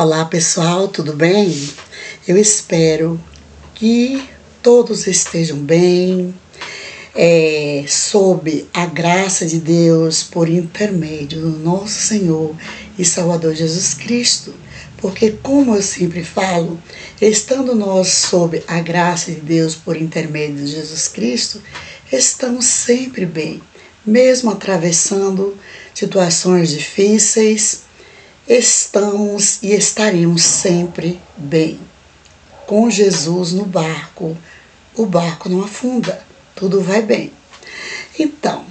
Olá pessoal, tudo bem? Eu espero que todos estejam bem, sob a graça de Deus por intermédio do nosso Senhor e Salvador Jesus Cristo. Porque, como eu sempre falo, estando nós sob a graça de Deus por intermédio de Jesus Cristo, estamos sempre bem, mesmo atravessando situações difíceis. Estamos e estaremos sempre bem. Com Jesus no barco, o barco não afunda, tudo vai bem. Então,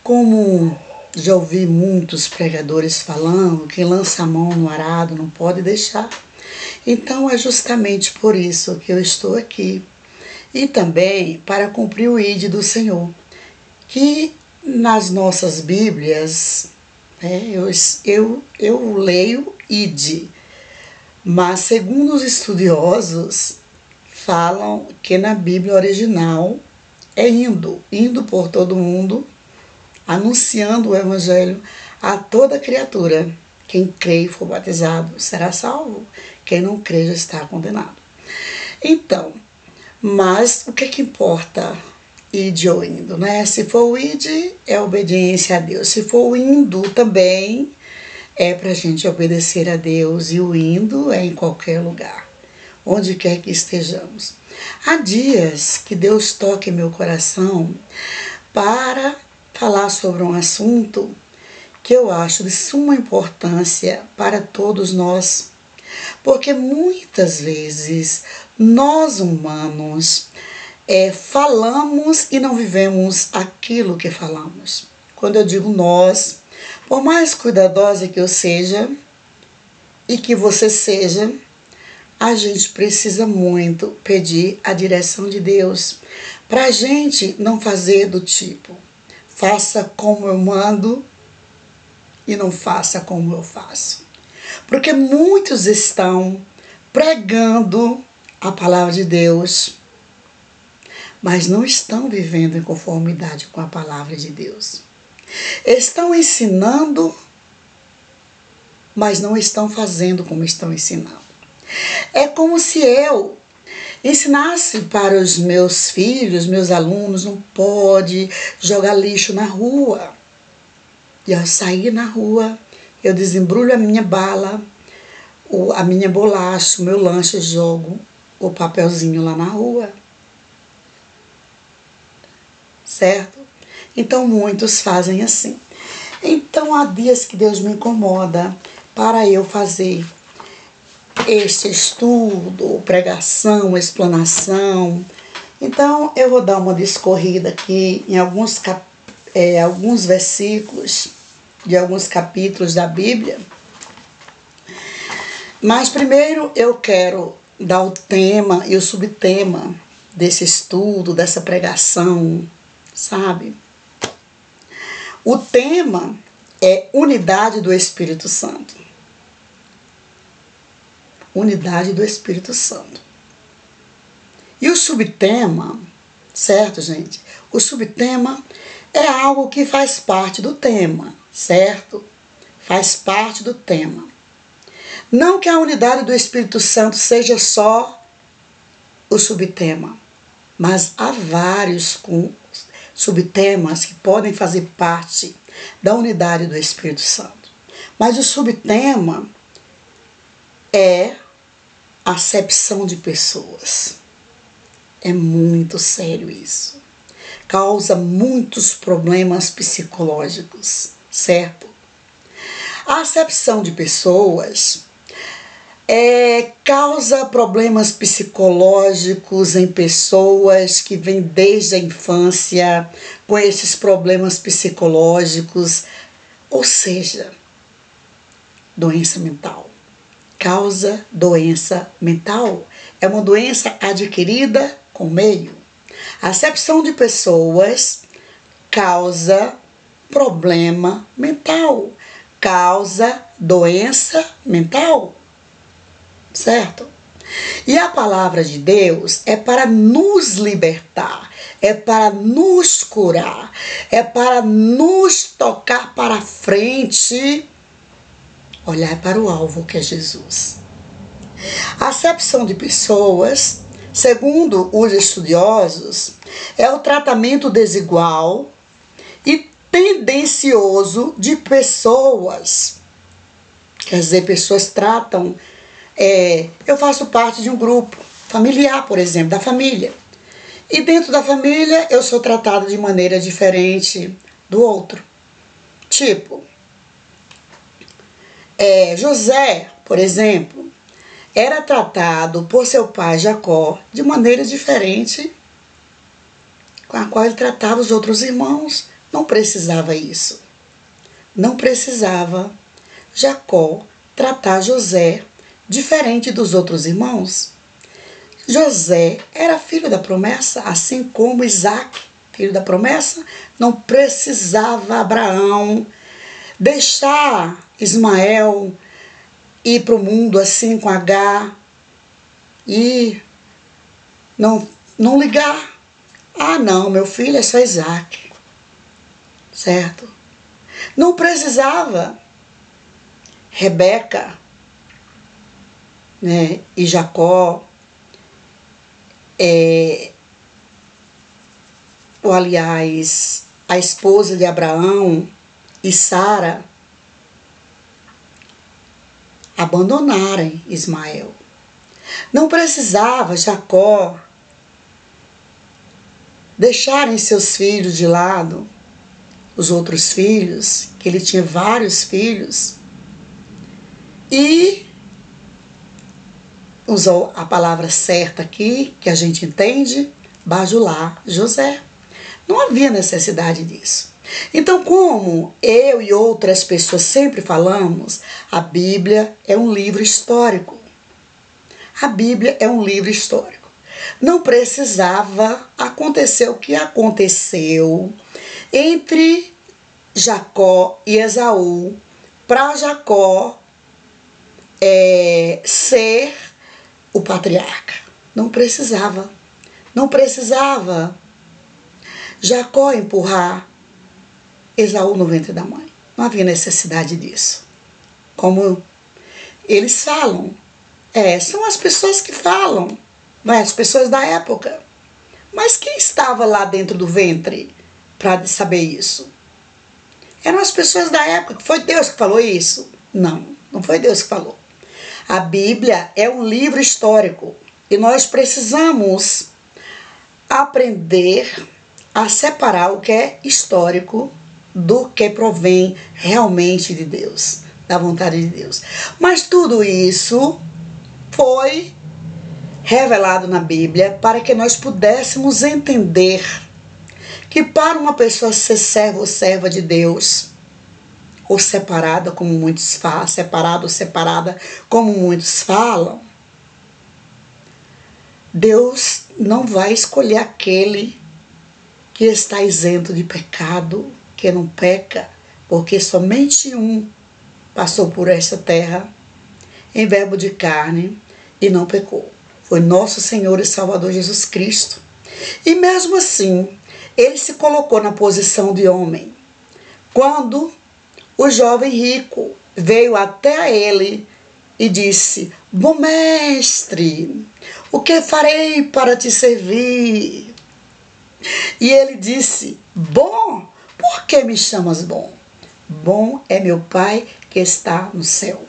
como já ouvi muitos pregadores falando, quem lança a mão no arado não pode deixar. Então é justamente por isso que eu estou aqui. E também para cumprir o ID do Senhor, que nas nossas Bíblias, eu leio id, mas segundo os estudiosos, falam que na Bíblia original é indo por todo mundo, anunciando o Evangelho a toda criatura. Quem crê e for batizado será salvo, quem não crê já está condenado. Então, mas o que importa? Ide ou indo, né? Se for o ide, é obediência a Deus. Se for o indo também, é para a gente obedecer a Deus. E o indo é em qualquer lugar, onde quer que estejamos. Há dias que Deus toca em meu coração para falar sobre um assunto que eu acho de suma importância para todos nós. Porque muitas vezes nós humanos falamos e não vivemos aquilo que falamos. Quando eu digo nós, por mais cuidadosa que eu seja e que você seja, a gente precisa muito pedir a direção de Deus para a gente não fazer do tipo, faça como eu mando e não faça como eu faço. Porque muitos estão pregando a palavra de Deus, mas não estão vivendo em conformidade com a palavra de Deus. Estão ensinando, mas não estão fazendo como estão ensinando. É como se eu ensinasse para os meus filhos, meus alunos, não pode jogar lixo na rua. E ao sair na rua, eu desembrulho a minha bala, a minha bolacha, o meu lanche, jogo o papelzinho lá na rua. Certo? Então muitos fazem assim. Então há dias que Deus me incomoda para eu fazer este estudo, pregação, explanação. Então eu vou dar uma discorrida aqui em alguns versículos de alguns capítulos da Bíblia. Mas primeiro eu quero dar o tema e o subtema desse estudo, dessa pregação, sabe? O tema é unidade do Espírito Santo. Unidade do Espírito Santo. E o subtema, certo, gente? O subtema é algo que faz parte do tema, certo? Faz parte do tema. Não que a unidade do Espírito Santo seja só o subtema, mas há vários subtemas que podem fazer parte da unidade do Espírito Santo. Mas o subtema é acepção de pessoas. É muito sério isso. Causa muitos problemas psicológicos, certo? A acepção de pessoas causa problemas psicológicos em pessoas que vêm desde a infância com esses problemas psicológicos, ou seja, doença mental. Causa doença mental. É uma doença adquirida com o meio. A acepção de pessoas causa problema mental, causa doença mental. Certo? E a palavra de Deus é para nos libertar, é para nos curar, é para nos tocar para frente olhar para o alvo, que é Jesus. A acepção de pessoas, segundo os estudiosos, é o tratamento desigual e tendencioso de pessoas. Quer dizer, pessoas tratam... eu faço parte de um grupo familiar, por exemplo, da família. E dentro da família eu sou tratada de maneira diferente do outro. Tipo, José, por exemplo, era tratado por seu pai Jacó de maneira diferente com a qual ele tratava os outros irmãos. Não precisava isso. Não precisava Jacó tratar José diferente dos outros irmãos. José era filho da promessa, assim como Isaac, filho da promessa. Não precisava Abraão deixar Ismael ir para o mundo assim com H e não ligar. Ah, não, meu filho é só Isaac, certo? Não precisava Rebeca, né, e Jacó, ou aliás, a esposa de Abraão e Sara, abandonarem Ismael. Não precisava Jacó deixarem seus filhos de lado, os outros filhos, que ele tinha vários filhos, e usou a palavra certa aqui, que a gente entende, bajular José. Não havia necessidade disso. Então, como eu e outras pessoas sempre falamos, a Bíblia é um livro histórico. A Bíblia é um livro histórico. Não precisava acontecer o que aconteceu entre Jacó e Esaú, para Jacó ser o patriarca. Não precisava. Não precisava Jacó empurrar Esaú no ventre da mãe. Não havia necessidade disso. Como eles falam. São as pessoas que falam, não é? As pessoas da época. Mas quem estava lá dentro do ventre para saber isso? Eram as pessoas da época. Foi Deus que falou isso? Não, não foi Deus que falou. A Bíblia é um livro histórico e nós precisamos aprender a separar o que é histórico do que provém realmente de Deus, da vontade de Deus. Mas tudo isso foi revelado na Bíblia para que nós pudéssemos entender que para uma pessoa ser servo ou serva de Deus, ou separada, como muitos falam, separado ou separada, como muitos falam, Deus não vai escolher aquele que está isento de pecado, que não peca, porque somente um passou por esta terra em verbo de carne e não pecou. Foi nosso Senhor e Salvador Jesus Cristo. E mesmo assim, ele se colocou na posição de homem. Quando o jovem rico veio até ele e disse: bom mestre, o que farei para te servir? E ele disse: bom, por que me chamas bom? Bom é meu Pai que está no céu.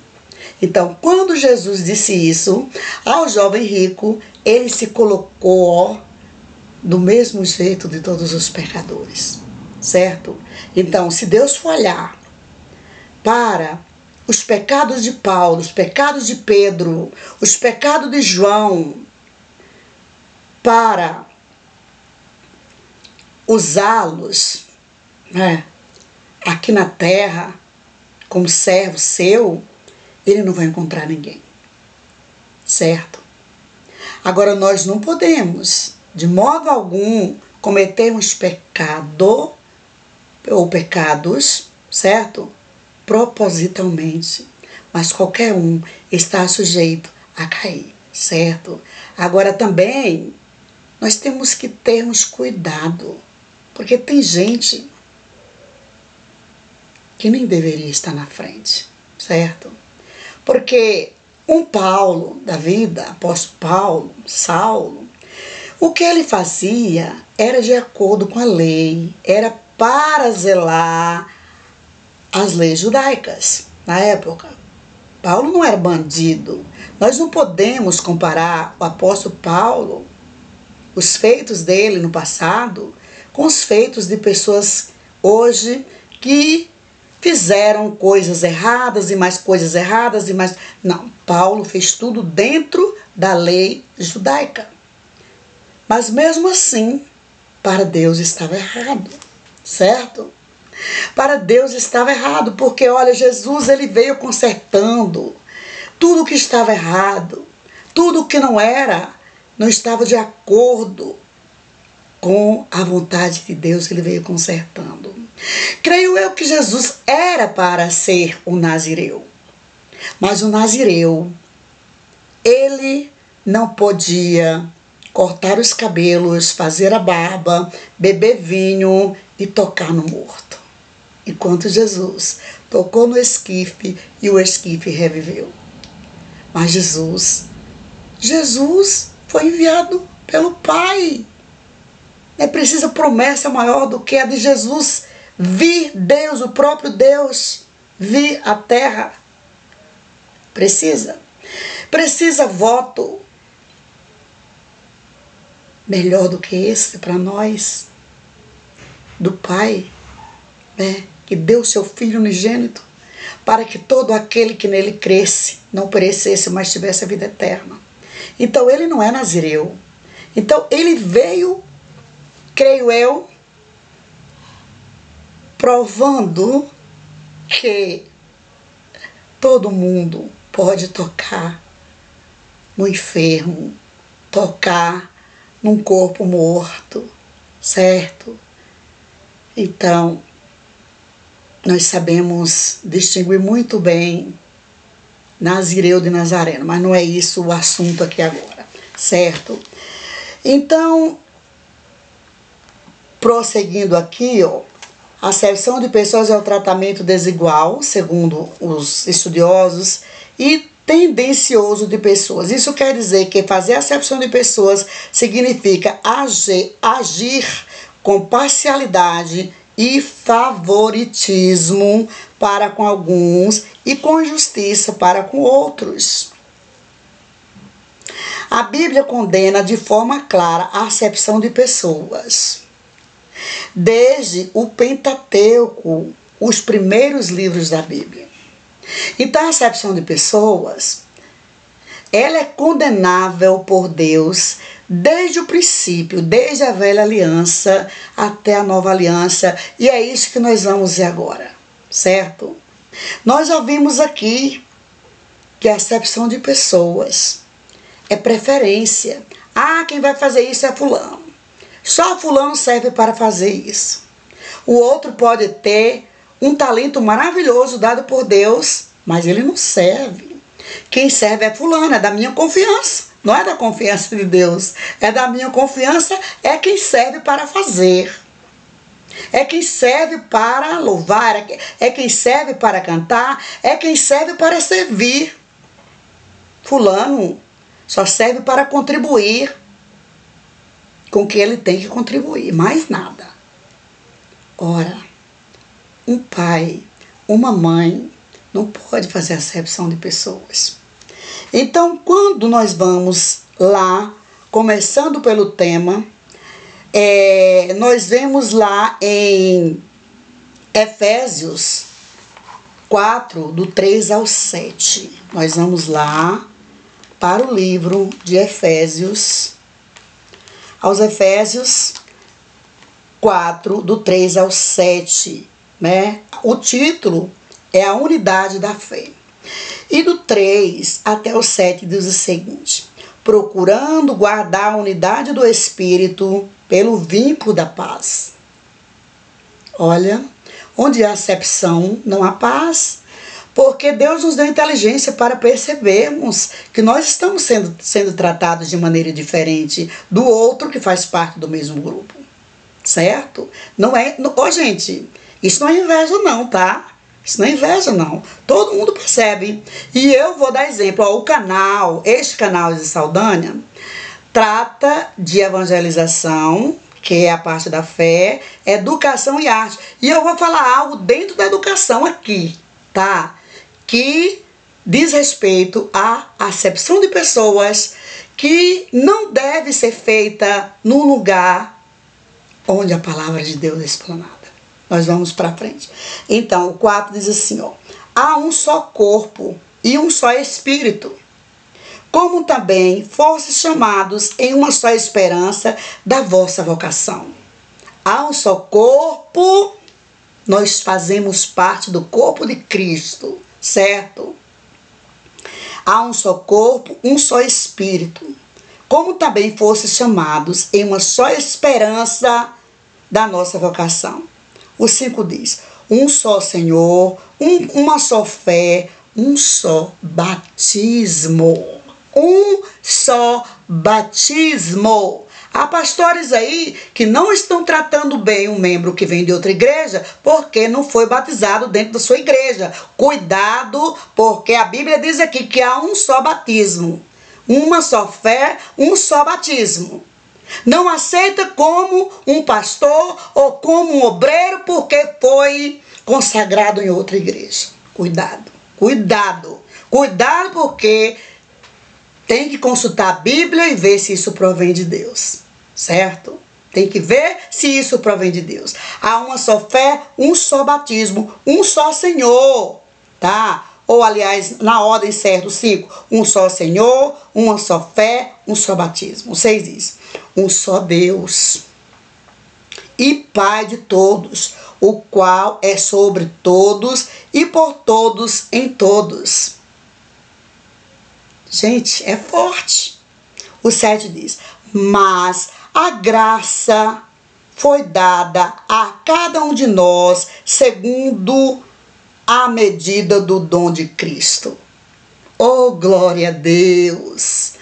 Então, quando Jesus disse isso ao jovem rico, ele se colocou do mesmo jeito de todos os pecadores, certo? Então, se Deus for olhar para os pecados de Paulo, os pecados de Pedro, os pecados de João, para usá-los, né, aqui na terra, como servo seu, ele não vai encontrar ninguém, certo? Agora, nós não podemos, de modo algum, cometermos pecado ou pecados, certo? Propositalmente, mas qualquer um está sujeito a cair, certo? Agora também, nós temos que termos cuidado, porque tem gente que nem deveria estar na frente, certo? Porque um Paulo da vida, apóstolo Paulo, Saulo, o que ele fazia era de acordo com a lei, era para zelar as leis judaicas na época. Paulo não era bandido. Nós não podemos comparar o apóstolo Paulo, os feitos dele no passado, com os feitos de pessoas hoje que fizeram coisas erradas e mais coisas erradas e mais... Não, Paulo fez tudo dentro da lei judaica. Mas mesmo assim, para Deus estava errado, certo? Para Deus estava errado, porque olha, Jesus ele veio consertando tudo o que estava errado, tudo o que não estava de acordo com a vontade de Deus, ele veio consertando. Creio eu que Jesus era para ser um nazireu, mas o nazireu, ele não podia cortar os cabelos, fazer a barba, beber vinho e tocar no morto. Enquanto Jesus tocou no esquife e o esquife reviveu. Mas Jesus foi enviado pelo Pai. É preciso promessa maior do que a de Jesus vir Deus, o próprio Deus, vir à terra. Precisa voto melhor do que esse para nós, do Pai, né? Que deu seu Filho unigênito, para que todo aquele que nele cresce não perecesse, mas tivesse a vida eterna. Então ele não é nazireu. Então ele veio, creio eu, provando que todo mundo pode tocar no enfermo, tocar num corpo morto, certo? Então, nós sabemos distinguir muito bem nazireu de nazareno, mas não é isso o assunto aqui agora, certo? Então, prosseguindo aqui, ó, a acepção de pessoas é o tratamento desigual, segundo os estudiosos, e tendencioso de pessoas. Isso quer dizer que fazer acepção de pessoas significa agir com parcialidade e favoritismo para com alguns e com injustiça para com outros. A Bíblia condena de forma clara a acepção de pessoas. Desde o Pentateuco, os primeiros livros da Bíblia. Então a acepção de pessoas, ela é condenável por Deus desde o princípio, desde a velha aliança até a nova aliança, e é isso que nós vamos ver agora, certo? Nós já vimos aqui que a acepção de pessoas é preferência. Ah, quem vai fazer isso é fulano. Só fulano serve para fazer isso. O outro pode ter um talento maravilhoso dado por Deus, mas ele não serve. Quem serve é fulano, é da minha confiança. Não é da confiança de Deus, é da minha confiança, é quem serve para fazer. É quem serve para louvar, é quem serve para cantar, é quem serve para servir. Fulano só serve para contribuir com o que ele tem que contribuir, mais nada. Ora, um pai, uma mãe, não pode fazer acepção de pessoas. Então, quando nós vamos lá, começando pelo tema, nós vemos lá em Efésios 4, do 3 ao 7. Nós vamos lá para o livro de Efésios, aos Efésios 4, do 3 ao 7, né? O título é a unidade da fé. E do 3 até o 7 diz o seguinte: procurando guardar a unidade do Espírito pelo vínculo da paz. Olha, onde há acepção, não há paz. Porque Deus nos deu inteligência para percebermos que nós estamos sendo tratados de maneira diferente do outro que faz parte do mesmo grupo. Certo? Não é... gente, isso não é inveja não, tá? Isso não é inveja, não. Todo mundo percebe. E eu vou dar exemplo. Ó, este canal de Saldanha, trata de evangelização, que é a parte da fé, educação e arte. E eu vou falar algo dentro da educação aqui, tá? Que diz respeito à acepção de pessoas, que não deve ser feita num lugar onde a palavra de Deus é explanada. Nós vamos para frente. Então, o 4 diz assim, ó: há um só corpo e um só espírito, como também fostes chamados em uma só esperança da vossa vocação. Há um só corpo, nós fazemos parte do corpo de Cristo, certo? Há um só corpo, um só espírito, como também fostes chamados em uma só esperança da nossa vocação. O 5 diz: um só Senhor, uma só fé, um só batismo. Um só batismo. Há pastores aí que não estão tratando bem um membro que vem de outra igreja porque não foi batizado dentro da sua igreja. Cuidado, porque a Bíblia diz aqui que há um só batismo, uma só fé, um só batismo. Não aceita como um pastor ou como um obreiro porque foi consagrado em outra igreja. Cuidado, cuidado, cuidado, porque tem que consultar a Bíblia e ver se isso provém de Deus, certo? Tem que ver se isso provém de Deus. Há uma só fé, um só batismo, um só Senhor, tá? Ou, aliás, na ordem certa, o 5, um só Senhor, uma só fé, um só batismo. O 6 diz: um só Deus e Pai de todos, o qual é sobre todos e por todos em todos. Gente, é forte. O 7 diz: mas a graça foi dada a cada um de nós segundo a medida do dom de Cristo. Oh, glória a Deus!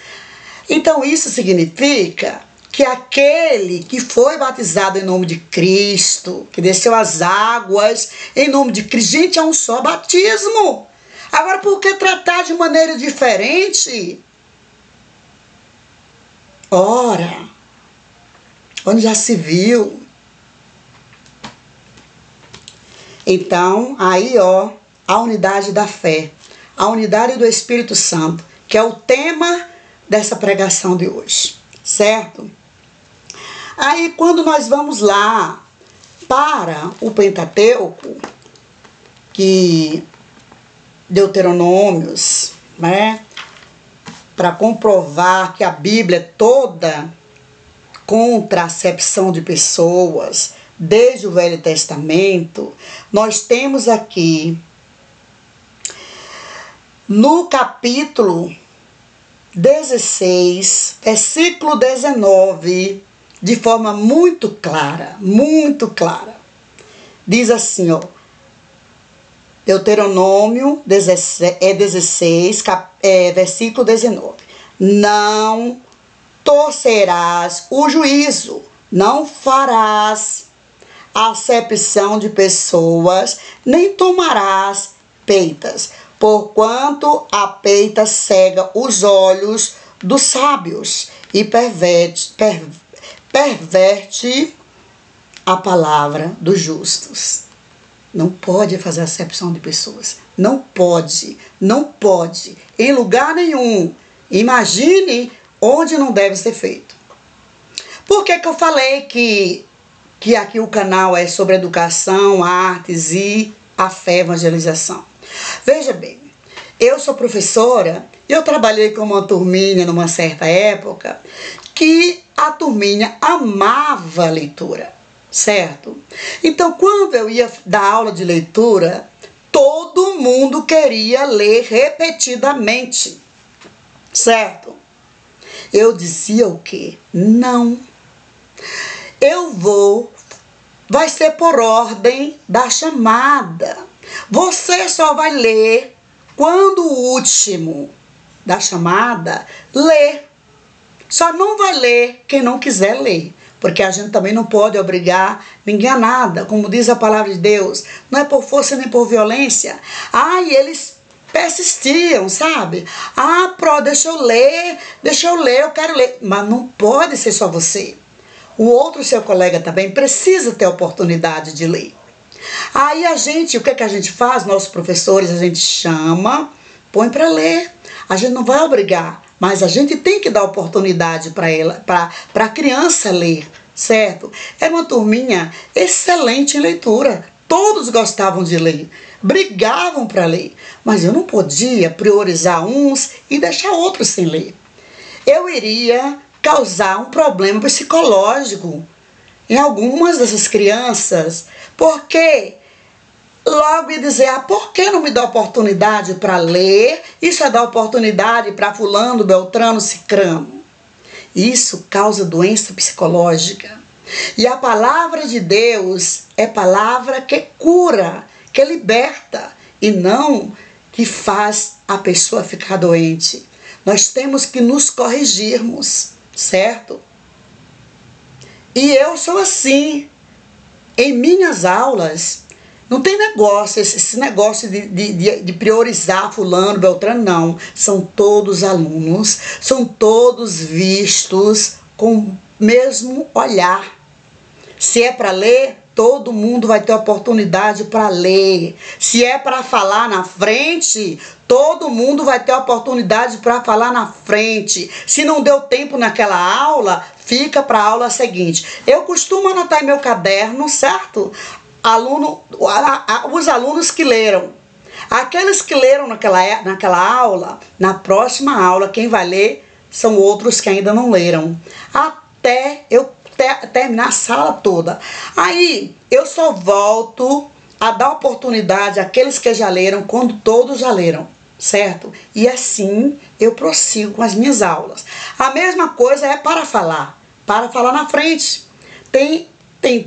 Então isso significa que aquele que foi batizado em nome de Cristo, que desceu as águas em nome de Cristo, gente, é um só batismo. Agora, por que tratar de maneira diferente? Ora, onde já se viu? Então, aí, ó, a unidade da fé, a unidade do Espírito Santo, que é o tema dessa pregação de hoje, certo? Aí, quando nós vamos lá para o Pentateuco, que Deuteronômios, né, para comprovar que a Bíblia é toda contra a acepção de pessoas, desde o Velho Testamento, nós temos aqui no capítulo 16, versículo 19, de forma muito clara, diz assim, ó: Deuteronômio 16, versículo 19. Não torcerás o juízo, não farás acepção de pessoas, nem tomarás peitas, porquanto a peita cega os olhos dos sábios e perverte a palavra dos justos. Não pode fazer acepção de pessoas. Não pode, em lugar nenhum. Imagine onde não deve ser feito. Por que eu falei que aqui o canal é sobre educação, artes e a fé, evangelização? Veja bem, eu sou professora, eu trabalhei com uma turminha numa certa época que a turminha amava leitura. Certo? Então, quando eu ia dar aula de leitura, todo mundo queria ler repetidamente. Certo? Eu dizia o quê? Não. Vai ser por ordem da chamada. Você só vai ler quando o último da chamada ler. Só não vai ler quem não quiser ler. porque a gente também não pode obrigar ninguém a nada, como diz a palavra de Deus, não é por força nem por violência. E eles persistiam, sabe? Deixa eu ler, eu quero ler. Mas não pode ser só você. O outro, seu colega também, precisa ter a oportunidade de ler. Aí o que a gente faz? Nossos professores, a gente chama, põe para ler. A gente não vai obrigar, mas a gente tem que dar oportunidade para a criança ler, certo? Era uma turminha excelente em leitura. Todos gostavam de ler, brigavam para ler, mas eu não podia priorizar uns e deixar outros sem ler. Eu iria causar um problema psicológico em algumas dessas crianças, porque logo ia dizer, por que não me dá oportunidade para ler? Isso é dar oportunidade para fulano, beltrano, cicrano. Isso causa doença psicológica. E a palavra de Deus é palavra que cura, que liberta, e não que faz a pessoa ficar doente. Nós temos que nos corrigirmos, certo? E eu sou assim. Em minhas aulas, não tem negócio, esse negócio de priorizar fulano, beltrano, não. São todos alunos, são todos vistos com o mesmo olhar. Se é para ler, todo mundo vai ter oportunidade para ler. Se é para falar na frente, todo mundo vai ter oportunidade para falar na frente. Se não deu tempo naquela aula, fica para a aula seguinte. Eu costumo anotar em meu caderno, certo? Os alunos que leram. Aqueles que leram naquela aula, na próxima aula, quem vai ler são outros que ainda não leram. Até eu terminar a sala toda. Aí eu só volto a dar oportunidade àqueles que já leram quando todos já leram, certo? E assim eu prossigo com as minhas aulas. A mesma coisa é para falar na frente. Tem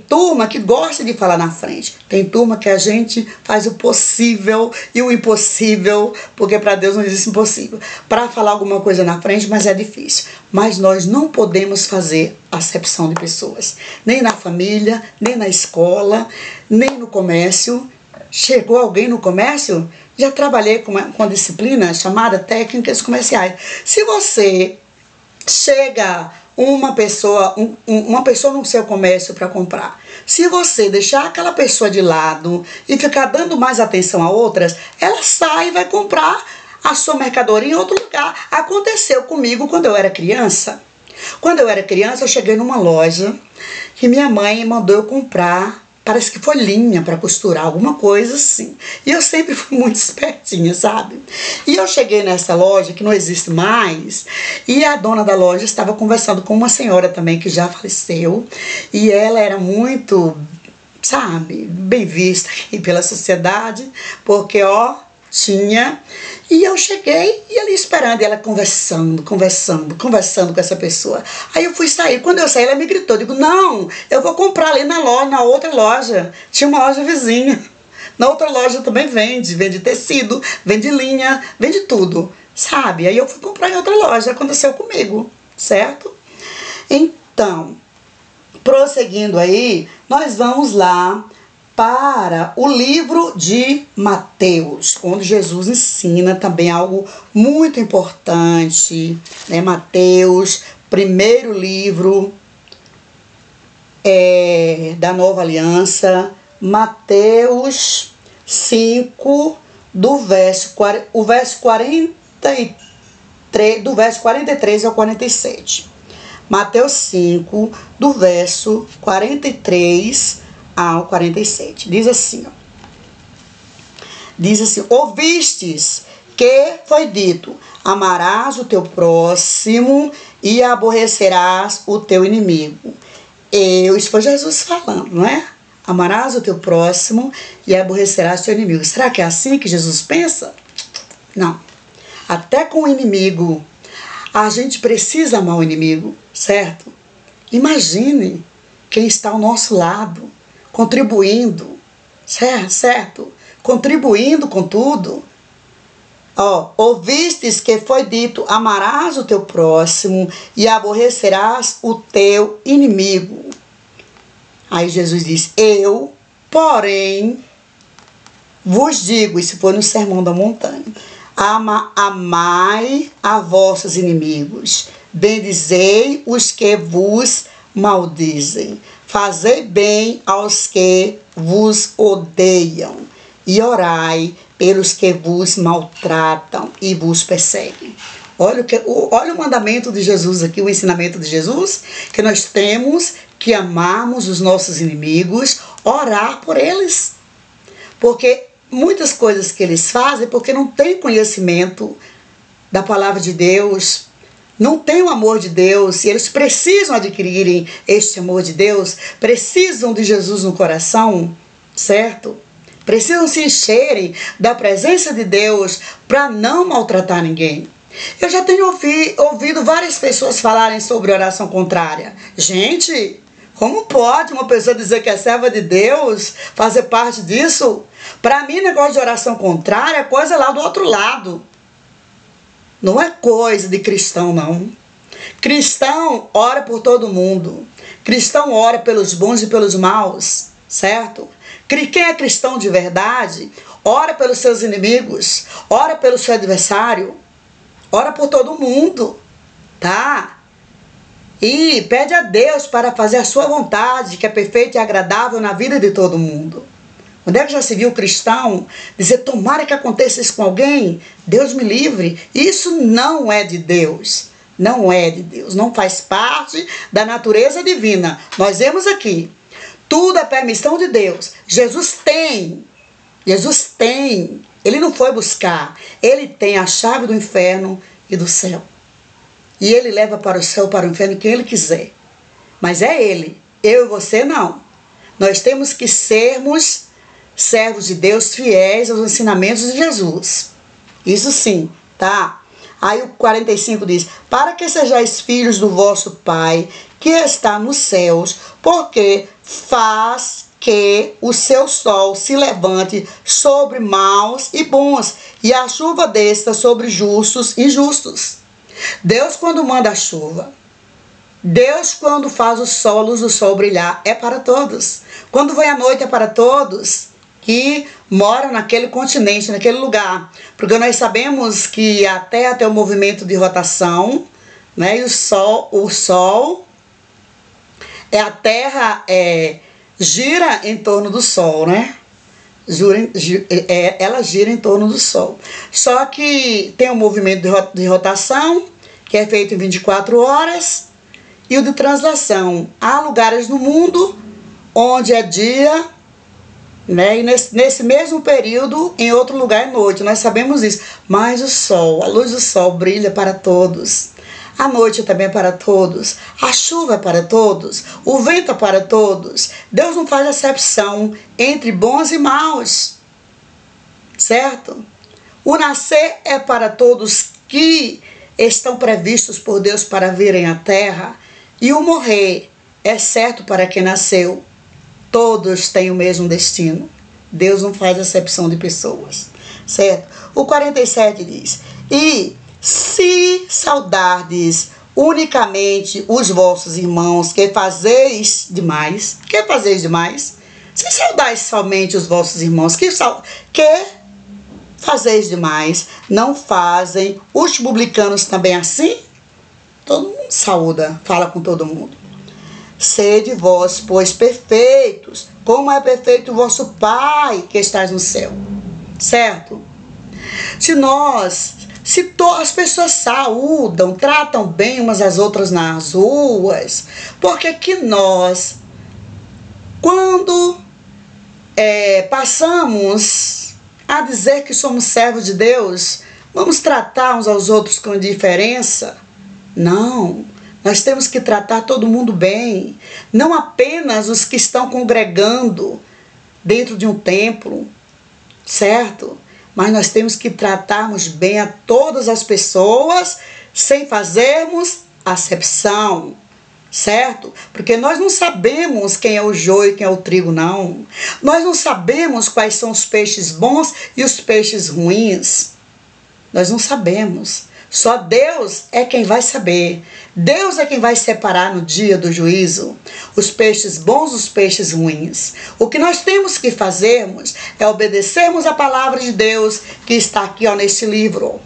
turma que gosta de falar na frente. Tem turma que a gente faz o possível e o impossível, porque para Deus não existe impossível, para falar alguma coisa na frente, mas é difícil. Mas nós não podemos fazer acepção de pessoas, nem na família, nem na escola, nem no comércio. Chegou alguém no comércio? Já trabalhei com uma disciplina chamada técnicas comerciais. Se você chega uma pessoa no seu comércio para comprar, se você deixar aquela pessoa de lado e ficar dando mais atenção a outras, ela sai e vai comprar a sua mercadoria em outro lugar. Aconteceu comigo quando eu era criança. Quando eu era criança, eu cheguei numa loja que minha mãe mandou eu comprar, parece que foi linha para costurar, alguma coisa assim. E eu sempre fui muito espertinha, sabe? E eu cheguei nessa loja, que não existe mais, e a dona da loja estava conversando com uma senhora também, que já faleceu, e ela era muito, sabe, bem vista aqui pela sociedade, porque, tinha. E eu cheguei e ali esperando, e ela conversando com essa pessoa. Aí eu fui sair. Quando eu saí, ela me gritou. Digo, não, eu vou comprar ali na loja, na outra loja. Tinha uma loja vizinha. Na outra loja também vende tecido, vende linha, vende tudo, sabe? Aí eu fui comprar em outra loja. Aconteceu comigo, certo? Então, prosseguindo aí, nós vamos lá para o livro de Mateus, onde Jesus ensina também algo muito importante, né? Mateus, primeiro livro da Nova Aliança, Mateus 5, do verso 43 ao 47. Mateus 5, do verso 43 ao 47. Diz assim, ouvistes que foi dito, amarás o teu próximo e aborrecerás o teu inimigo. Isso foi Jesus falando, não é? Amarás o teu próximo e aborrecerás o teu inimigo. Será que é assim que Jesus pensa? Não. Até com o inimigo, a gente precisa amar o inimigo, certo? Imagine quem está ao nosso lado, contribuindo, certo? Contribuindo com tudo. Ouvistes que foi dito, amarás o teu próximo e aborrecerás o teu inimigo. Aí Jesus diz, eu, porém, vos digo, isso foi no Sermão da Montanha, amai a vossos inimigos, bendizei os que vos maldizem, fazei bem aos que vos odeiam e orai pelos que vos maltratam e vos perseguem. Olha o mandamento de Jesus aqui, o ensinamento de Jesus, que nós temos que amarmos os nossos inimigos, orar por eles. Porque muitas coisas que eles fazem, porque não têm conhecimento da palavra de Deus, não têm o amor de Deus, e eles precisam adquirirem este amor de Deus, precisam de Jesus no coração, certo? Precisam se encherem da presença de Deus para não maltratar ninguém. Eu já tenho ouvido várias pessoas falarem sobre oração contrária. Gente, como pode uma pessoa dizer que é serva de Deus, fazer parte disso? Para mim, negócio de oração contrária é coisa lá do outro lado. Não é coisa de cristão, não. Cristão ora por todo mundo. Cristão ora pelos bons e pelos maus, certo? Quem é cristão de verdade, ora pelos seus inimigos, ora pelo seu adversário, ora por todo mundo, tá? E pede a Deus para fazer a sua vontade, que é perfeita e agradável na vida de todo mundo. Onde é que já se viu cristão dizer, tomara que aconteça isso com alguém? Deus me livre. Isso não é de Deus. Não é de Deus. Não faz parte da natureza divina. Nós vemos aqui. Tudo é permissão de Deus. Jesus tem. Ele não foi buscar. Ele tem a chave do inferno e do céu. E ele leva para o céu, para o inferno, quem ele quiser. Mas é ele. Eu e você não. Nós temos que sermos servos de Deus, fiéis aos ensinamentos de Jesus. Isso sim, tá? Aí o 45 diz, para que sejais filhos do vosso Pai, que está nos céus, porque faz que o seu sol se levante sobre maus e bons, e a chuva desça sobre justos e injustos. Deus, quando manda a chuva, Deus, quando faz a luz do sol brilhar, é para todos. Quando vem a noite, é para todos que moram naquele continente, naquele lugar. Porque nós sabemos que a Terra tem um movimento de rotação, né? E o Sol, a Terra gira em torno do Sol, né? Ela gira em torno do Sol. Só que tem um movimento de rotação, que é feito em 24 horas, e o de translação. Há lugares no mundo onde é dia, né? E nesse mesmo período, em outro lugar é noite. Nós sabemos isso. Mas o sol, a luz do sol brilha para todos. A noite também é para todos. A chuva é para todos. O vento é para todos. Deus não faz acepção entre bons e maus. Certo? O nascer é para todos que estão previstos por Deus para virem à terra. E o morrer é certo para quem nasceu. Todos têm o mesmo destino. Deus não faz acepção de pessoas. Certo? O 47 diz, e se saudardes unicamente os vossos irmãos, que fazeis demais, se saudais somente os vossos irmãos, que fazeis demais, não fazem os publicanos também assim? Todo mundo saúda, fala com todo mundo. Sede vós, pois, perfeitos, como é perfeito o vosso Pai que estás no céu. Certo? Se as pessoas saúdam, tratam bem umas às outras nas ruas, por que nós, quando passamos a dizer que somos servos de Deus, vamos tratar uns aos outros com indiferença? Não. Nós temos que tratar todo mundo bem, não apenas os que estão congregando dentro de um templo, certo? Mas nós temos que tratarmos bem a todas as pessoas sem fazermos acepção, certo? Porque nós não sabemos quem é o joio e quem é o trigo, não. Nós não sabemos quais são os peixes bons e os peixes ruins. Nós não sabemos. Só Deus é quem vai saber. Deus é quem vai separar no dia do juízo os peixes bons dos peixes ruins. O que nós temos que fazermos é obedecermos a palavra de Deus que está aqui, ó, neste livro.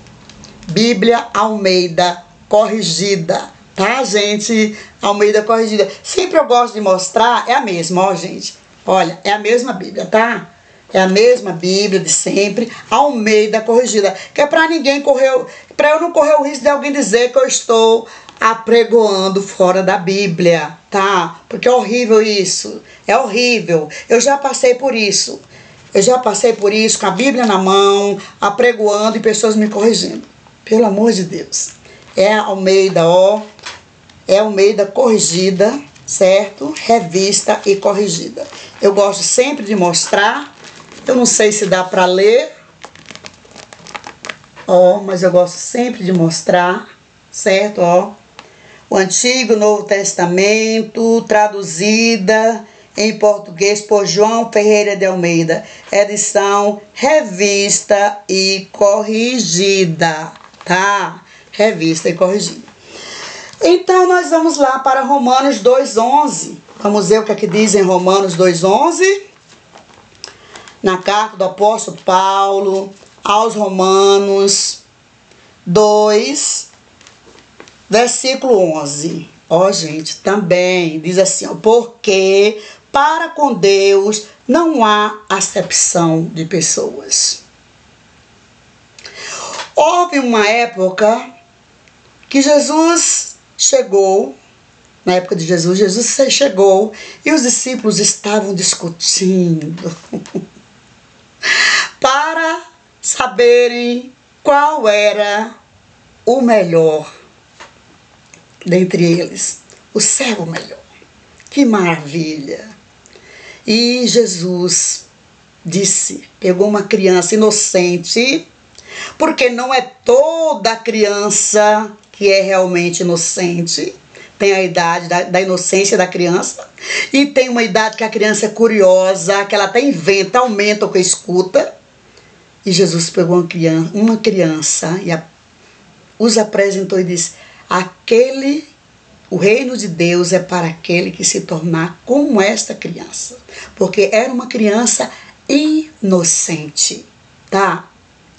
Bíblia Almeida Corrigida. Tá, gente? Almeida Corrigida. Sempre eu gosto de mostrar, é a mesma, ó, gente. Olha, é a mesma Bíblia, tá? É a mesma Bíblia de sempre, Almeida Corrigida. Que é para ninguém correr, para eu não correr o risco de alguém dizer que eu estou apregoando fora da Bíblia, tá? Porque é horrível isso, é horrível. Eu já passei por isso. Eu já passei por isso com a Bíblia na mão, apregoando e pessoas me corrigindo. Pelo amor de Deus. É a Almeida, ó. É a Almeida Corrigida, certo? Revista e corrigida. Eu gosto sempre de mostrar. Eu não sei se dá para ler, ó, mas eu gosto sempre de mostrar, certo, ó. O Antigo e Novo Testamento, traduzida em português por João Ferreira de Almeida, edição revista e corrigida, tá? Revista e corrigida. Então, nós vamos lá para Romanos 2:11. Vamos ver o que aqui diz em Romanos 2:11. Na carta do apóstolo Paulo aos Romanos 2, versículo 11. Ó, gente, também diz assim, ó, porque para com Deus não há acepção de pessoas. Houve uma época que Jesus chegou, na época de Jesus, Jesus chegou e os discípulos estavam discutindo para saberem qual era o melhor dentre eles, o servo melhor. Que maravilha! E Jesus disse, pegou uma criança inocente, porque não é toda criança que é realmente inocente. Tem a idade da inocência da criança, e tem uma idade que a criança é curiosa, que ela até inventa, aumenta o que escuta. E Jesus pegou uma criança e os apresentou e disse, o reino de Deus é para aquele que se tornar como esta criança. Porque era uma criança inocente, tá?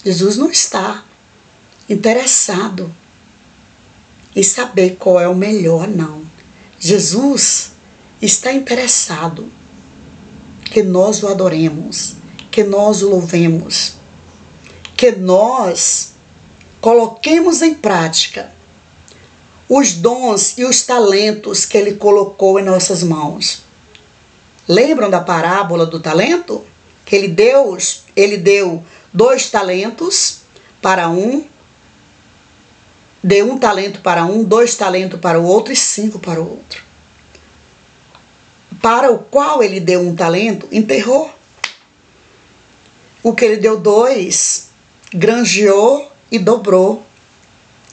Jesus não está interessado em saber qual é o melhor, não. Jesus está interessado que nós o adoremos, que nós o louvemos, que nós coloquemos em prática os dons e os talentos que Ele colocou em nossas mãos. Lembram da parábola do talento? Que Ele deu 2 talentos para um, deu 1 talento para um, 2 talentos para o outro e 5 para o outro. Para o qual Ele deu 1 talento, enterrou. O que Ele deu 2, granjeou e dobrou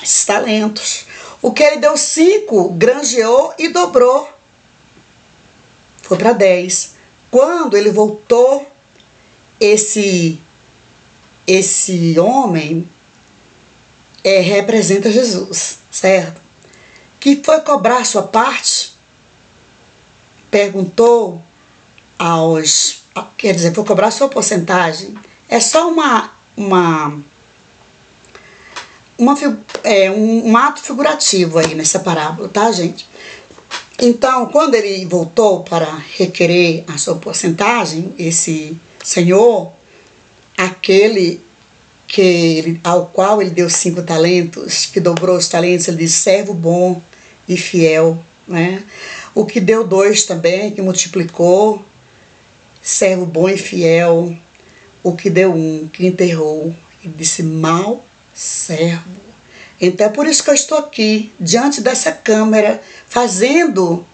esses talentos. O que Ele deu 5, granjeou e dobrou. Foi para 10. Quando Ele voltou, esse homem representa Jesus, certo? Que foi cobrar sua parte, perguntou foi cobrar sua porcentagem. É só um ato figurativo aí nessa parábola, tá, gente? Então, quando ele voltou para requerer a sua porcentagem, esse senhor, ao qual ele deu 5 talentos, que dobrou os talentos, ele disse, servo bom e fiel, né? O que deu 2 também, que multiplicou, servo bom e fiel. O que deu 1, que enterrou, ele disse, mau servo. Então é por isso que eu estou aqui, diante dessa câmera, fazendo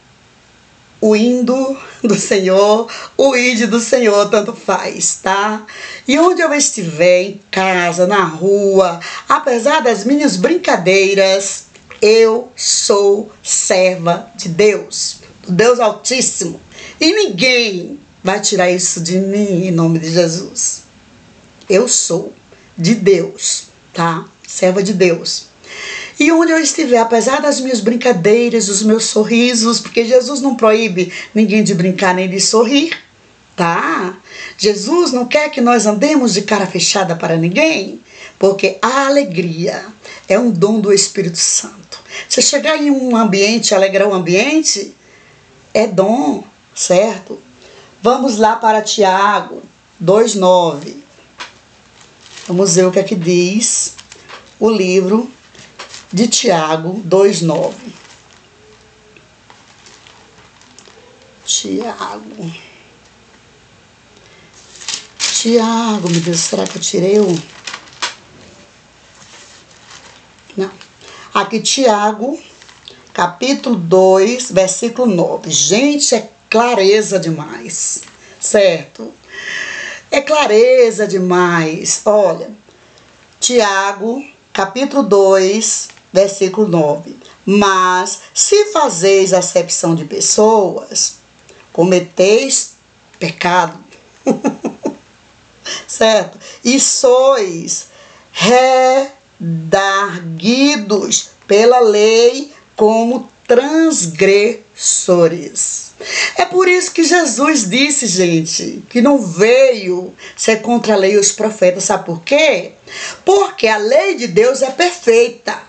o hino do Senhor, o ide do Senhor, tanto faz, tá? E onde eu estiver, em casa, na rua, apesar das minhas brincadeiras, eu sou serva de Deus, do Deus Altíssimo. E ninguém vai tirar isso de mim, em nome de Jesus. Eu sou de Deus, tá? Serva de Deus. E onde eu estiver, apesar das minhas brincadeiras, dos meus sorrisos, porque Jesus não proíbe ninguém de brincar nem de sorrir, tá? Jesus não quer que nós andemos de cara fechada para ninguém, porque a alegria é um dom do Espírito Santo. Você chegar em um ambiente, alegrar o ambiente, é dom, certo? Vamos lá para Tiago 2,9. Vamos ver o que é que diz o livro de Tiago 2,9. Tiago, meu Deus, será que eu tirei o... Não. Aqui, Tiago, capítulo 2, versículo 9. Gente, é clareza demais, certo? É clareza demais. Olha, Tiago, capítulo 2, versículo 9. Mas, se fazeis acepção de pessoas, cometeis pecado. Certo? E sois redarguidos pela lei como transgressores. É por isso que Jesus disse, gente, que não veio ser contra a lei e os profetas. Sabe por quê? Porque a lei de Deus é perfeita.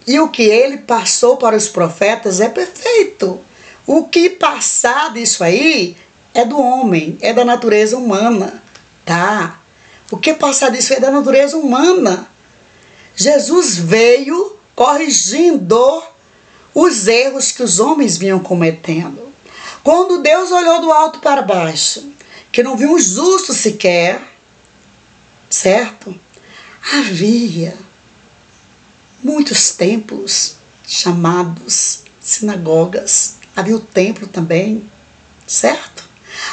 E o que ele passou para os profetas é perfeito. O que passar disso aí é do homem, é da natureza humana. Tá? O que passar disso é da natureza humana. Jesus veio corrigindo os erros que os homens vinham cometendo. Quando Deus olhou do alto para baixo, que não viu um justo sequer, certo? Havia muitos templos chamados sinagogas. Havia o templo também, certo?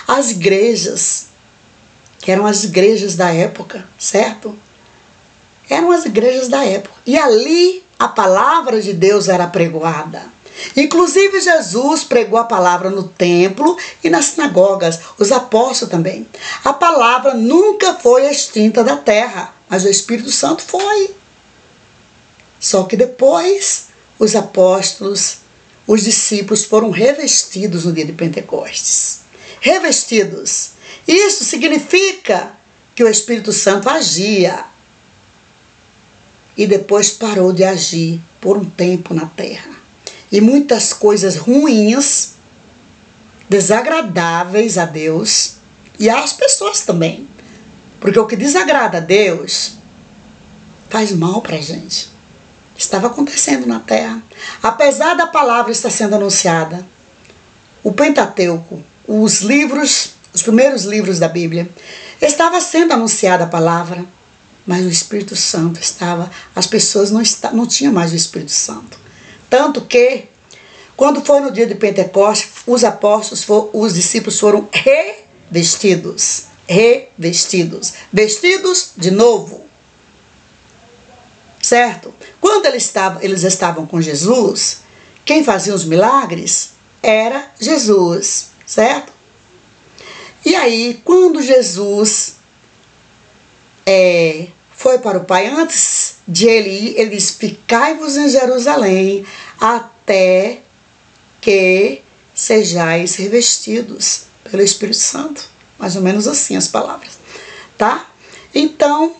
As igrejas, que eram as igrejas da época, certo? Eram as igrejas da época. E ali a palavra de Deus era pregoada. Inclusive Jesus pregou a palavra no templo e nas sinagogas, os apóstolos também. A palavra nunca foi extinta da terra, mas o Espírito Santo foi. Só que depois os apóstolos, os discípulos foram revestidos no dia de Pentecostes. Revestidos. Isso significa que o Espírito Santo agia e depois parou de agir por um tempo na terra. E muitas coisas ruins, desagradáveis a Deus e às pessoas também. Porque o que desagrada a Deus faz mal para a gente. Estava acontecendo na terra. Apesar da palavra estar sendo anunciada, o Pentateuco, os primeiros livros da Bíblia, estava sendo anunciada a palavra, mas o Espírito Santo estava, as pessoas não tinham mais o Espírito Santo. Tanto que, quando foi no dia de Pentecostes, os apóstolos, os discípulos foram revestidos, vestidos de novo. Certo? Quando eles estavam com Jesus, quem fazia os milagres era Jesus, certo? E aí, quando Jesus foi para o Pai, antes de ele ir, ele disse: ficai-vos em Jerusalém até que sejais revestidos pelo Espírito Santo. Mais ou menos assim as palavras, tá? Então,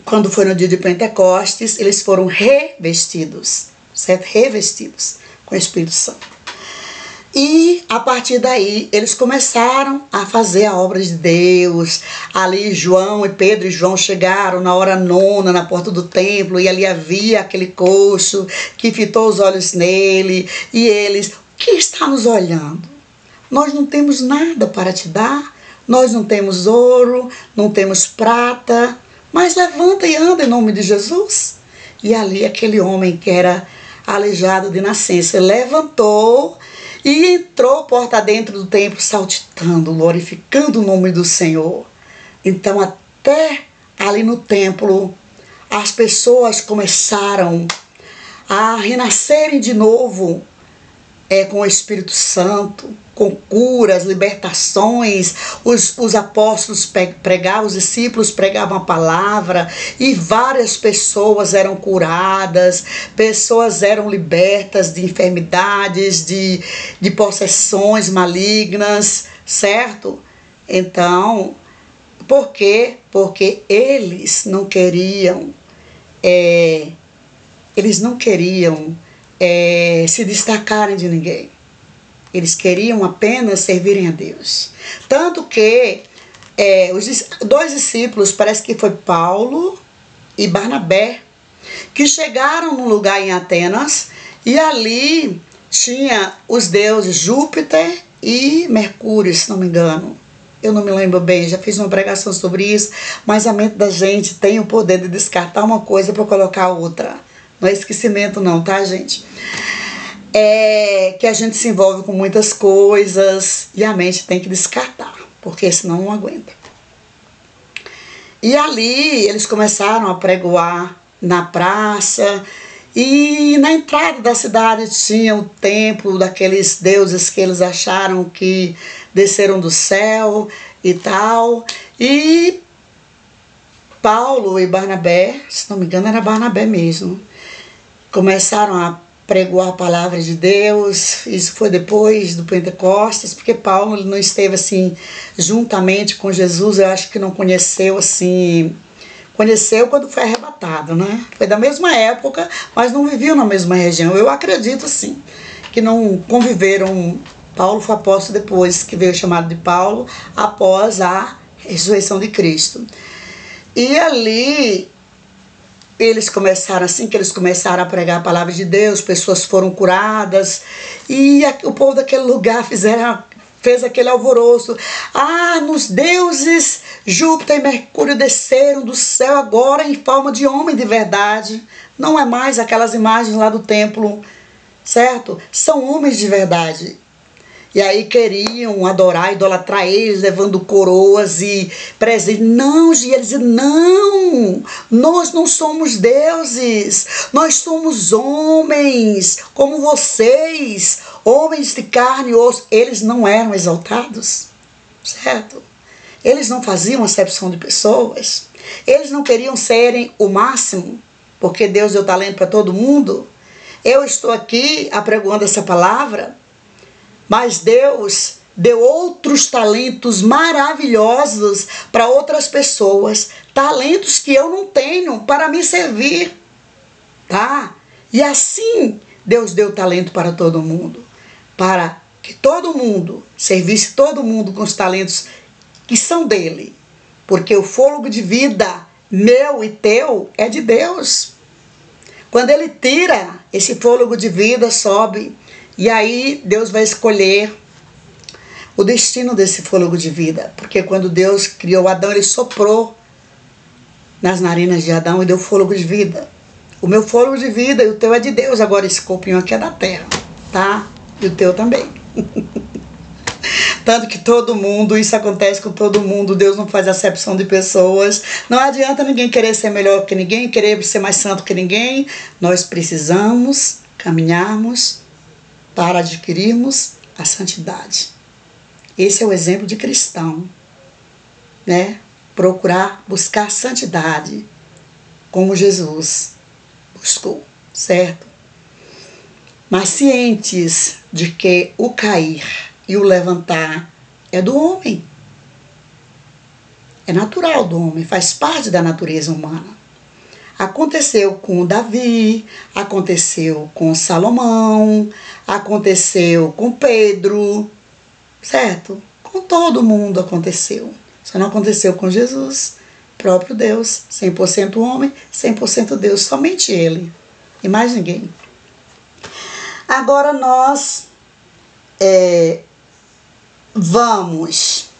quando foi no dia de Pentecostes, eles foram revestidos, certo? Revestidos com o Espírito Santo. E a partir daí eles começaram a fazer a obra de Deus. Ali Pedro e João chegaram na hora nona na porta do templo, e ali havia aquele coxo que fitou os olhos nele, e eles: o que está nos olhando? Nós não temos nada para te dar, nós não temos ouro, não temos prata, mas levanta e anda em nome de Jesus. E ali aquele homem que era aleijado de nascença levantou e entrou porta dentro do templo saltitando, glorificando o nome do Senhor. Então até ali no templo as pessoas começaram a renascerem de novo com o Espírito Santo. com curas, libertações. Os apóstolos pregavam, os discípulos pregavam a palavra e várias pessoas eram curadas, pessoas eram libertas de enfermidades, de possessões malignas, certo? Então, por quê? Porque eles não queriam se destacarem de ninguém. Eles queriam apenas servirem a Deus. Tanto que os dois discípulos, parece que foi Paulo e Barnabé, que chegaram num lugar em Atenas e ali tinha os deuses Júpiter e Mercúrio, se não me engano. Eu não me lembro bem, já fiz uma pregação sobre isso, mas a mente da gente tem o poder de descartar uma coisa para colocar outra. Não é esquecimento não, tá, gente? Que a gente se envolve com muitas coisas e a mente tem que descartar, porque senão não aguenta. E ali eles começaram a pregoar na praça, e na entrada da cidade tinha o templo daqueles deuses que eles acharam que desceram do céu e tal. E Paulo e Barnabé, se não me engano era Barnabé mesmo, começaram a pregoar a palavra de Deus. Isso foi depois do Pentecostes, porque Paulo ele não esteve assim juntamente com Jesus, eu acho que não conheceu assim, conheceu quando foi arrebatado, né? Foi da mesma época, mas não viviam na mesma região. Eu acredito sim, que não conviveram. Paulo foi apóstolo depois, que veio chamado de Paulo, após a ressurreição de Cristo. E ali eles começaram, assim que eles começaram a pregar a palavra de Deus, pessoas foram curadas, e o povo daquele lugar fez aquele alvoroço. Nos deuses Júpiter e Mercúrio desceram do céu agora em forma de homem de verdade. Não é mais aquelas imagens lá do templo, certo? São homens de verdade. E aí queriam adorar, idolatrar eles, levando coroas e presentes. Não, e eles diziam, não, nós não somos deuses, nós somos homens, como vocês, homens de carne e osso. Eles não eram exaltados, certo? Eles não faziam acepção de pessoas, eles não queriam serem o máximo, porque Deus deu talento para todo mundo. Eu estou aqui apregoando essa palavra, mas Deus deu outros talentos maravilhosos para outras pessoas, talentos que eu não tenho para me servir, tá? E assim Deus deu talento para todo mundo, para que todo mundo servisse todo mundo com os talentos que são dele, porque o fôlego de vida meu e teu é de Deus. Quando ele tira, esse fôlego de vida sobe. E aí Deus vai escolher o destino desse fôlego de vida. Porque quando Deus criou Adão, ele soprou nas narinas de Adão e deu fôlego de vida. O meu fôlego de vida e o teu é de Deus. Agora esse corpinho aqui é da terra, tá? E o teu também. Tanto que todo mundo, isso acontece com todo mundo. Deus não faz acepção de pessoas. Não adianta ninguém querer ser melhor que ninguém, querer ser mais santo que ninguém. Nós precisamos caminharmos para adquirirmos a santidade. Esse é o exemplo de cristão, né? Procurar buscar santidade, como Jesus buscou, certo? Mas cientes de que o cair e o levantar é do homem. É natural do homem, faz parte da natureza humana. Aconteceu com Davi, aconteceu com Salomão, aconteceu com Pedro, certo? Com todo mundo aconteceu. Só não aconteceu com Jesus, próprio Deus, 100% homem, 100% Deus, somente Ele, e mais ninguém. Agora nós vamos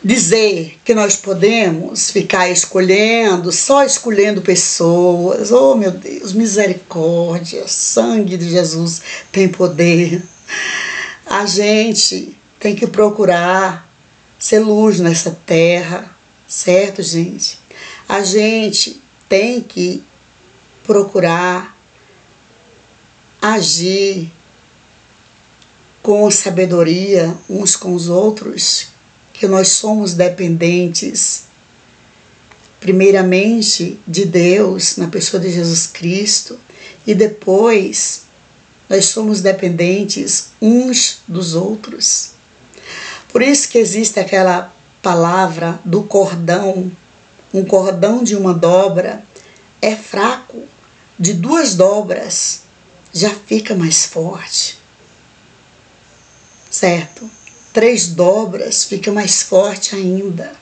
dizer que nós podemos ficar escolhendo, só escolhendo pessoas. Oh, meu Deus, misericórdia, sangue de Jesus tem poder. A gente tem que procurar ser luz nessa terra, certo, gente? A gente tem que procurar agir com sabedoria uns com os outros, que nós somos dependentes, primeiramente de Deus, na pessoa de Jesus Cristo, e depois nós somos dependentes uns dos outros. Por isso que existe aquela palavra do cordão. Um cordão de uma dobra é fraco, de 2 dobras já fica mais forte, certo? 3 dobras fica mais forte ainda,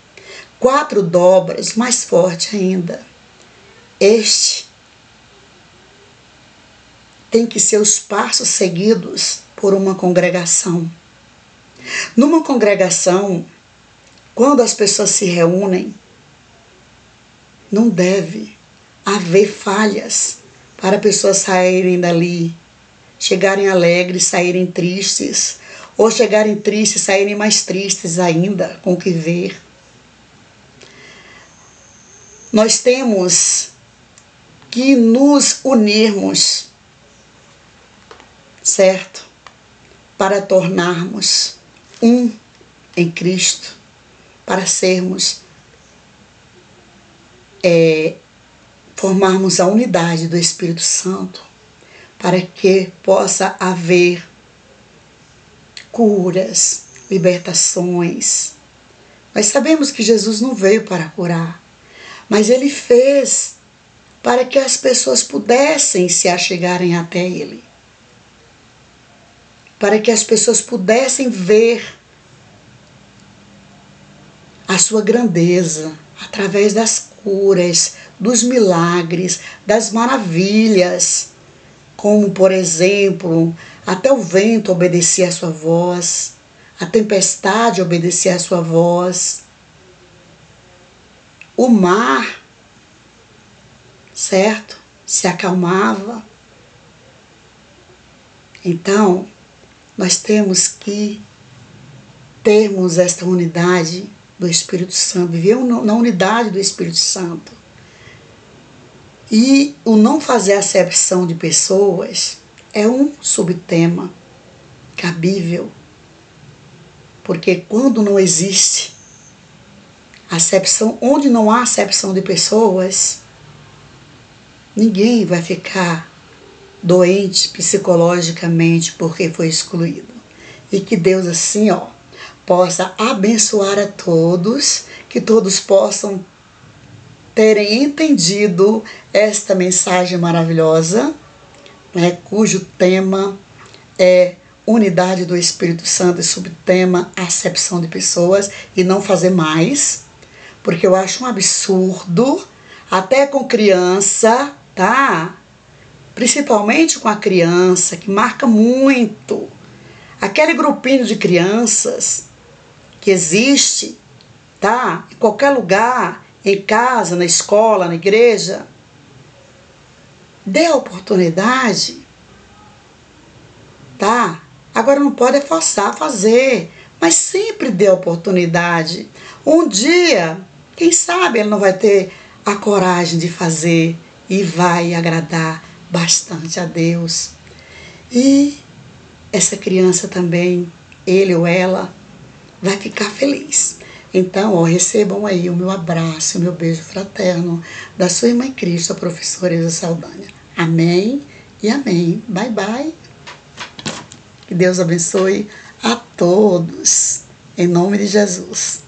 4 dobras mais forte ainda. Este tem que ser os passos seguidos por uma congregação. Numa congregação, quando as pessoas se reúnem, não deve haver falhas para pessoas saírem dali, chegarem alegres, saírem tristes, ou chegarem tristes, saírem mais tristes ainda com o que ver. Nós temos que nos unirmos, certo? Para tornarmos um em Cristo, para sermos, formarmos a unidade do Espírito Santo, para que possa haver curas, libertações. Nós sabemos que Jesus não veio para curar, mas Ele fez para que as pessoas pudessem se achegarem até Ele, para que as pessoas pudessem ver a sua grandeza através das curas, dos milagres, das maravilhas, como, por exemplo, até o vento obedecia à sua voz, a tempestade obedecia à sua voz, o mar, certo? Se acalmava. Então, nós temos que termos esta unidade do Espírito Santo, viver na unidade do Espírito Santo. E o não fazer acepção de pessoas é um subtema cabível, porque quando não existe acepção, onde não há acepção de pessoas, ninguém vai ficar doente psicologicamente porque foi excluído. E que Deus assim, possa abençoar a todos, que todos possam terem entendido esta mensagem maravilhosa, cujo tema é unidade do Espírito Santo e subtema acepção de pessoas, e não fazer mais, porque eu acho um absurdo, até com criança, tá? Principalmente com a criança, que marca muito. Aquele grupinho de crianças que existe, tá? Em qualquer lugar, em casa, na escola, na igreja, dê a oportunidade, tá? Agora não pode forçar a fazer, mas sempre dê a oportunidade. Um dia, quem sabe ele não vai ter a coragem de fazer e vai agradar bastante a Deus. E essa criança também, ele ou ela, vai ficar feliz. Então, recebam aí o meu abraço, o meu beijo fraterno da sua irmã em Cristo, a professora Elza Saldanha. Amém e amém. Bye, bye. Que Deus abençoe a todos. Em nome de Jesus.